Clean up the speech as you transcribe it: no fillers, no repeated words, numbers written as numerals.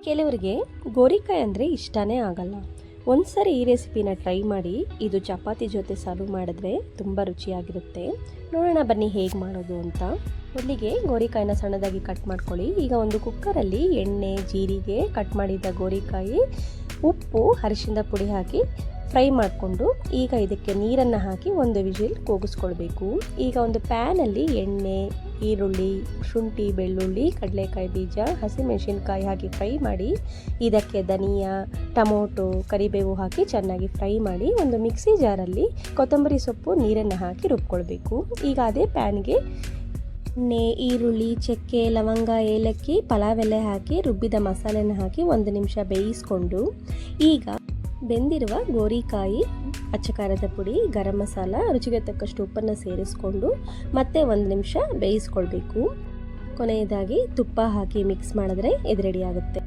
ಕೆಲವರಿಗೆ ಗೋರಿಕಾಯಿ ಅಂದರೆ ಇಷ್ಟನೇ ಆಗಲ್ಲ. ಒಂದ್ಸರಿ ಈ ರೆಸಿಪಿನ ಟ್ರೈ ಮಾಡಿ. ಇದು ಚಪಾತಿ ಜೊತೆ ಸರ್ವ್ ಮಾಡಿದ್ರೆ ತುಂಬ ರುಚಿಯಾಗಿರುತ್ತೆ. ನೋಡೋಣ ಬನ್ನಿ ಹೇಗೆ ಮಾಡೋದು ಅಂತ. ಮೊದಲಿಗೆ ಗೋರಿಕಾಯಿನ ಸಣ್ಣದಾಗಿ ಕಟ್ ಮಾಡ್ಕೊಳ್ಳಿ. ಈಗ ಒಂದು ಕುಕ್ಕರಲ್ಲಿ ಎಣ್ಣೆ, ಜೀರಿಗೆ, ಕಟ್ ಮಾಡಿದ ಗೋರಿಕಾಯಿ, ಉಪ್ಪು, ಅರಿಶಿಣದ ಪುಡಿ ಹಾಕಿ ಫ್ರೈ ಮಾಡಿಕೊಂಡು ಈಗ ಇದಕ್ಕೆ ನೀರನ್ನು ಹಾಕಿ ಒಂದು ವಿಜಿಲ್ ಕೂಗಿಸ್ಕೊಳ್ಬೇಕು. ಈಗ ಒಂದು ಪ್ಯಾನಲ್ಲಿ ಎಣ್ಣೆ, ಈರುಳ್ಳಿ, ಶುಂಠಿ, ಬೆಳ್ಳುಳ್ಳಿ, ಕಡಲೆಕಾಯಿ ಬೀಜ, ಹಸಿಮೆಣಸಿನ್ಕಾಯಿ ಹಾಕಿ ಫ್ರೈ ಮಾಡಿ ಇದಕ್ಕೆ ಧನಿಯಾ, ಟೊಮೊಟೊ, ಕರಿಬೇವು ಹಾಕಿ ಚೆನ್ನಾಗಿ ಫ್ರೈ ಮಾಡಿ ಒಂದು ಮಿಕ್ಸಿ ಜಾರಲ್ಲಿ ಕೊತ್ತಂಬರಿ ಸೊಪ್ಪು, ನೀರನ್ನು ಹಾಕಿ ರುಬ್ಕೊಳ್ಬೇಕು. ಈಗ ಅದೇ ಪ್ಯಾನ್ಗೆ ಎಣ್ಣೆ, ಈರುಳ್ಳಿ, ಚಕ್ಕೆ, ಲವಂಗ, ಏಲಕ್ಕಿ, ಪಲಾವ್ ಎಲೆ ಹಾಕಿ ರುಬ್ಬಿದ ಮಸಾಲೆನ ಹಾಕಿ 1 ನಿಮಿಷ ಬೇಯಿಸ್ಕೊಂಡು ಈಗ ಬೆಂದಿರುವ ಗೋರಿಕಾಯಿ, ಅಚ್ಚಕಾರದ ಪುಡಿ, ಗರಂ ಮಸಾಲ, ರುಚಿಗೆ ತಕ್ಕಷ್ಟು ಉಪ್ಪನ್ನು ಸೇರಿಸ್ಕೊಂಡು ಮತ್ತೆ 1 ನಿಮಿಷ ಬೇಯಿಸ್ಕೊಳ್ಬೇಕು. ಕೊನೆಯದಾಗಿ ತುಪ್ಪ ಹಾಕಿ ಮಿಕ್ಸ್ ಮಾಡಿದ್ರೆ ಇದು ರೆಡಿ ಆಗುತ್ತೆ.